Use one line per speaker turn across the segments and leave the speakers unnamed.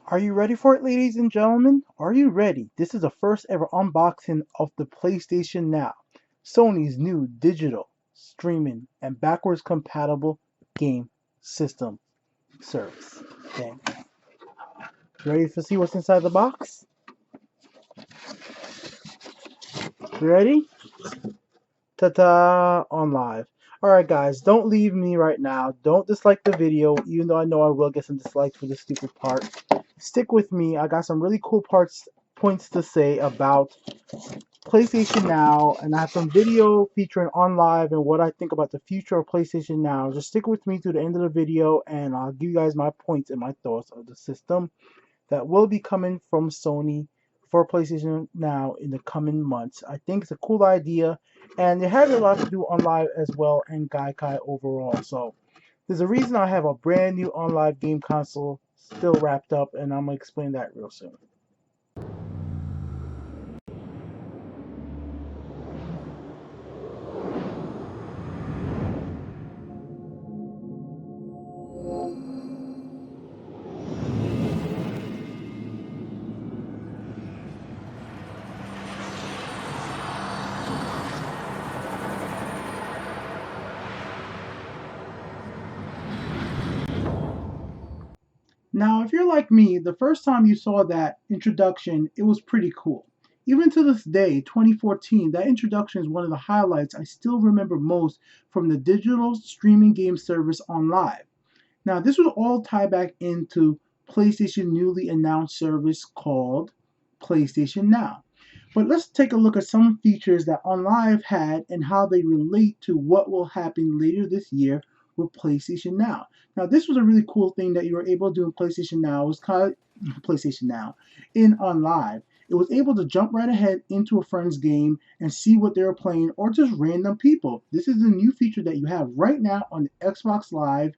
Are you ready for it, ladies and gentlemen? Are you ready? This is the first ever unboxing of the PlayStation Now, Sony's new digital, streaming, and backwards compatible game system service. Okay. Ready to see what's inside the box? You ready? Ta-ta! On live. Alright guys, don't leave me right now. Don't dislike the video, even though I know I will get some dislikes for this stupid part. Stick with me. I got some really cool points to say about PlayStation Now, and I have some video featuring on live and what I think about the future of PlayStation Now. Just stick with me to the end of the video, and I'll give you guys my points and my thoughts of the system that will be coming from Sony for PlayStation Now in the coming months. I think it's a cool idea, and it has a lot to do on live as well and Gaikai overall. So there's a reason I have a brand new on live game console still wrapped up, and I'm gonna explain that real soon. Now, if you're like me, the first time you saw that introduction, it was pretty cool. Even to this day, 2014, that introduction is one of the highlights I still remember most from the digital streaming game service on live. Now, this would all tie back into PlayStation newly announced service called PlayStation Now. But let's take a look at some features that OnLive had and how they relate to what will happen later this year with PlayStation Now. Now, this was a really cool thing that you were able to do in PlayStation Now. It was kind of PlayStation Now in OnLive. It was able to jump right ahead into a friend's game and see what they're playing or just random people. This is a new feature that you have right now on the Xbox Live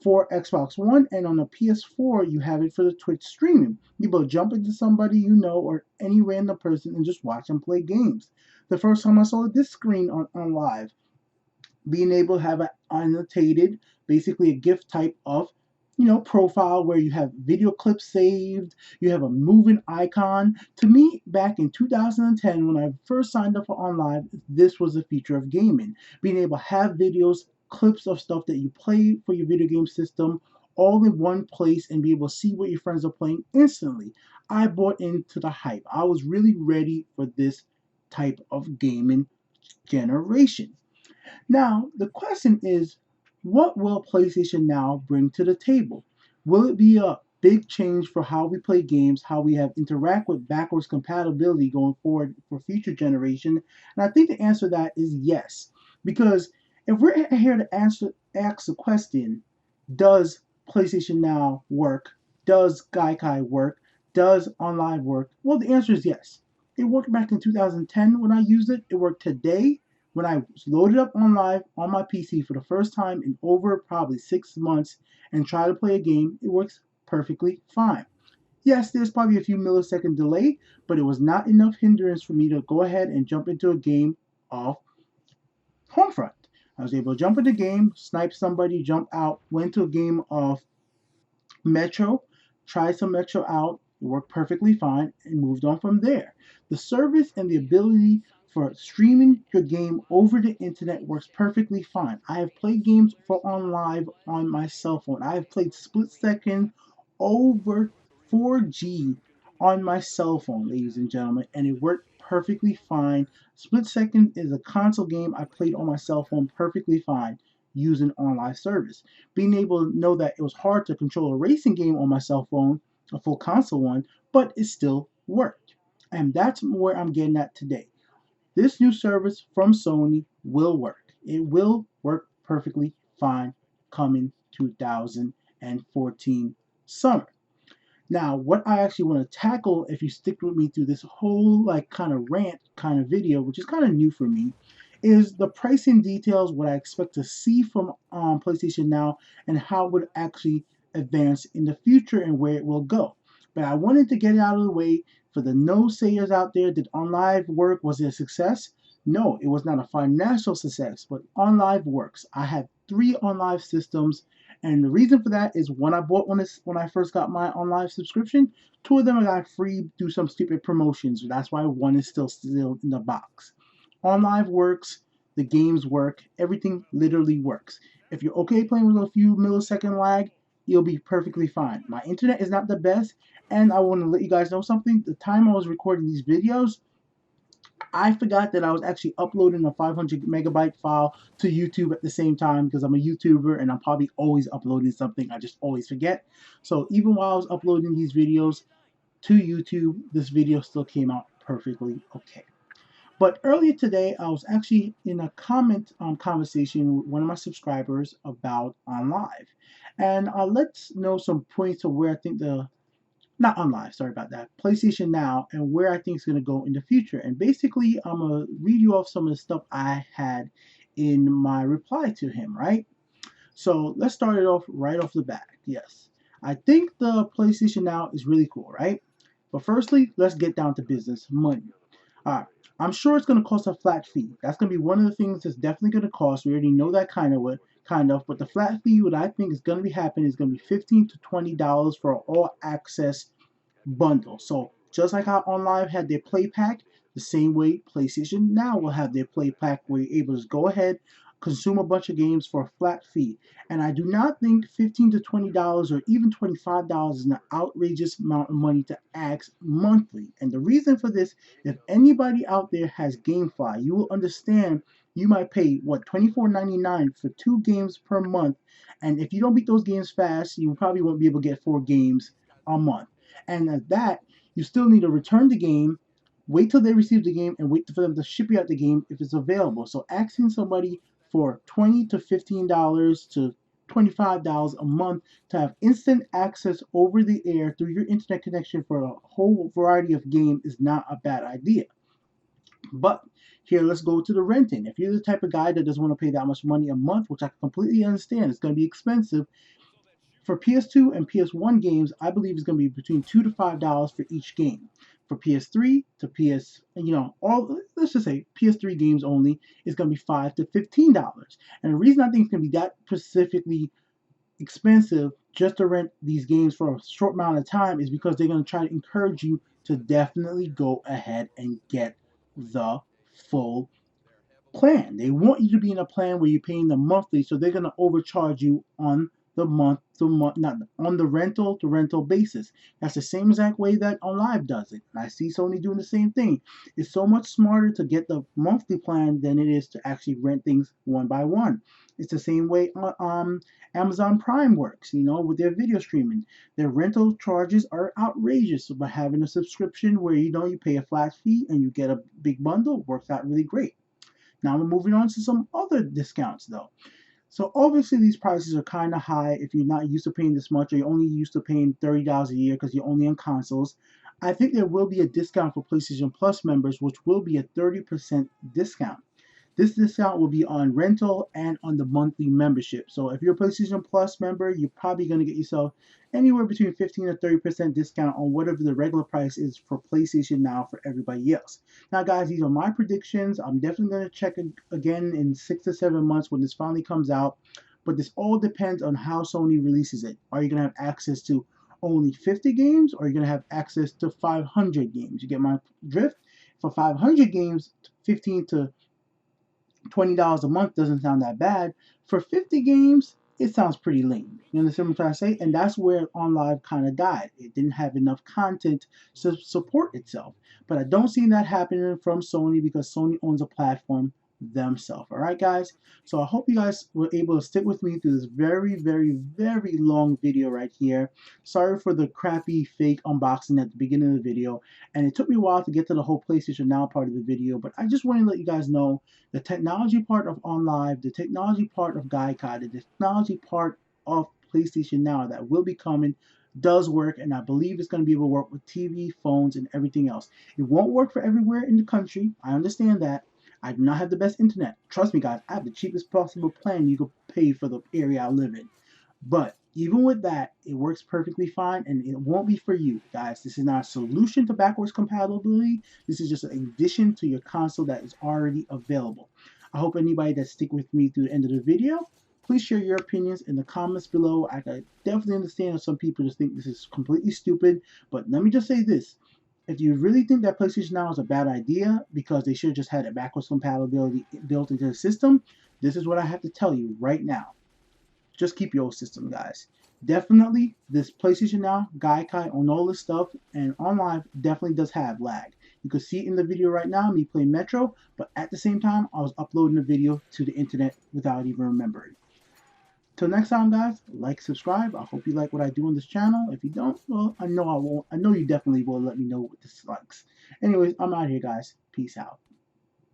for Xbox One, and on the PS4 you have it for the Twitch streaming. You will jump into somebody you know or any random person and just watch them play games. The first time I saw this screen on live, being able to have an annotated, basically a GIF type of profile where you have video clips saved, you have a moving icon. To me, back in 2010, when I first signed up for OnLive, this was a feature of gaming. Being able to have videos, clips of stuff that you play for your video game system all in one place and be able to see what your friends are playing instantly. I bought into the hype. I was really ready for this type of gaming generation. Now, the question is, what will PlayStation Now bring to the table? Will it be a big change for how we play games, how we have interact with backwards compatibility going forward for future generation? And I think the answer to that is yes. Because if we're here to ask the question, does PlayStation Now work? Does Gaikai work? Does online work? Well, the answer is yes. It worked back in 2010 when I used it. It worked today when I loaded up on live on my PC for the first time in over probably 6 months and try to play a game. It works perfectly fine. Yes, there's probably a few millisecond delay, but it was not enough hindrance for me to go ahead and jump into a game of Homefront. I was able to jump into the game, snipe somebody, jump out, went to a game of Metro, tried some Metro out, it worked perfectly fine, and moved on from there. The service and the ability for streaming your game over the internet works perfectly fine. I have played games for on live on my cell phone. I have played split second over 4G on my cell phone, ladies and gentlemen, and it worked perfectly fine. Split second is a console game I played on my cell phone perfectly fine using online service. Being able to know that it was hard to control a racing game on my cell phone, a full console one, but it still worked. And that's where I'm getting at today. This new service from Sony will work. It will work perfectly fine coming 2014 summer. Now, what I actually want to tackle, if you stick with me through this whole like kind of rant kind of video, which is kind of new for me, is the pricing details, what I expect to see from PlayStation Now, and how it would actually advance in the future and where it will go. But I wanted to get it out of the way for the no sayers out there. Did OnLive work? Was it a success? No, it was not a financial success, but OnLive works. I have 3 OnLive systems, And the reason for that is when I bought when I first got my OnLive subscription, two of them I got free through some stupid promotions. That's why one is still in the box. OnLive works, the games work, everything literally works. If you're okay playing with a few millisecond lag, you'll be perfectly fine. My internet is not the best, and I want to let you guys know something. The time I was recording these videos, I forgot that I was actually uploading a 500 megabyte file to YouTube at the same time because I'm a YouTuber and I'm probably always uploading something. I just always forget. So even while I was uploading these videos to YouTube, this video still came out perfectly okay. But earlier today, I was actually in a conversation with one of my subscribers about OnLive. And let's know some points of where I think not OnLive, sorry about that, PlayStation Now, and where I think it's going to go in the future. And basically, I'm going to read you off some of the stuff I had in my reply to him, right? So let's start it off right off the bat. Yes, I think the PlayStation Now is really cool, right? But firstly, let's get down to business money. All right. I'm sure it's going to cost a flat fee. That's going to be one of the things that's definitely going to cost. We already know that kind of. But the flat fee, what I think is going to be happening, is going to be $15 to $20 for an all access bundle. So just like how OnLive had their play pack, the same way PlayStation Now will have their play pack where you're able to go ahead, consume a bunch of games for a flat fee. And I do not think $15 to $20 or even $25 is an outrageous amount of money to ask monthly. And the reason for this, if anybody out there has GameFly, you will understand you might pay what $24.99 for 2 games per month. And if you don't beat those games fast, you probably won't be able to get 4 games a month. And at that, you still need to return the game, wait till they receive the game, and wait for them to ship you out the game if it's available. So asking somebody for $20 to $15 to $25 a month to have instant access over the air through your internet connection for a whole variety of games is not a bad idea. But here, let's go to the renting. If you're the type of guy that doesn't want to pay that much money a month, which I completely understand, it's going to be expensive, for PS2 and PS1 games, I believe it's going to be between $2 to $5 for each game. For PS3 to PS, all let's just say PS3 games only is going to be $5 to $15. And the reason I think it's going to be that specifically expensive just to rent these games for a short amount of time is because they're going to try to encourage you to definitely go ahead and get the full plan. They want you to be in a plan where you're paying them monthly, so they're going to overcharge you on the month to month, not on the rental to rental basis. That's the same exact way that OnLive does it. And I see Sony doing the same thing. It's so much smarter to get the monthly plan than it is to actually rent things one by one. It's the same way Amazon Prime works, with their video streaming. Their rental charges are outrageous. So by having a subscription where you pay a flat fee and you get a big bundle, works out really great. Now we're moving on to some other discounts though. So obviously these prices are kind of high if you're not used to paying this much or you're only used to paying $30 a year because you're only on consoles. I think there will be a discount for PlayStation Plus members, which will be a 30% discount. This discount will be on rental and on the monthly membership. So if you're a PlayStation Plus member, you're probably going to get yourself anywhere between 15 to 30% discount on whatever the regular price is for PlayStation Now for everybody else. Now, guys, these are my predictions. I'm definitely going to check again in 6 to 7 months when this finally comes out. But this all depends on how Sony releases it. Are you going to have access to only 50 games or are you going to have access to 500 games? You get my drift? For 500 games, 15 to $20 a month doesn't sound that bad. For 50 games, it sounds pretty lame. You understand what I'm trying to say? And that's where OnLive kind of died. It didn't have enough content to support itself. But I don't see that happening from Sony because Sony owns a platform themselves. All right, guys? So I hope you guys were able to stick with me through this very, very, very long video right here. Sorry for the crappy fake unboxing at the beginning of the video. And it took me a while to get to the whole PlayStation Now part of the video. But I just want to let you guys know the technology part of OnLive, the technology part of Gaikai, the technology part of PlayStation Now that will be coming does work, and I believe it's going to be able to work with TV, phones, and everything else. It won't work for everywhere in the country. I understand that. I do not have the best internet. Trust me, guys, I have the cheapest possible plan you could pay for the area I live in. But even with that, it works perfectly fine, and it won't be for you, guys. This is not a solution to backwards compatibility. This is just an addition to your console that is already available. I hope anybody that stick with me through the end of the video Please share your opinions in the comments below. I can definitely understand if some people just think this is completely stupid, but let me just say this. If you really think that PlayStation Now is a bad idea because they should have just had a backwards compatibility built into the system, this is what I have to tell you right now. Just keep your old system, guys. Definitely, this PlayStation Now, Gaikai, on all this stuff, and online definitely does have lag. You can see in the video right now me playing Metro, but at the same time, I was uploading the video to the internet without even remembering. Till next time, guys, like, subscribe. I hope you like what I do on this channel. If you don't, well, I know I won't. I know you definitely will let me know with dislikes. Anyways, I'm out here, guys. Peace out.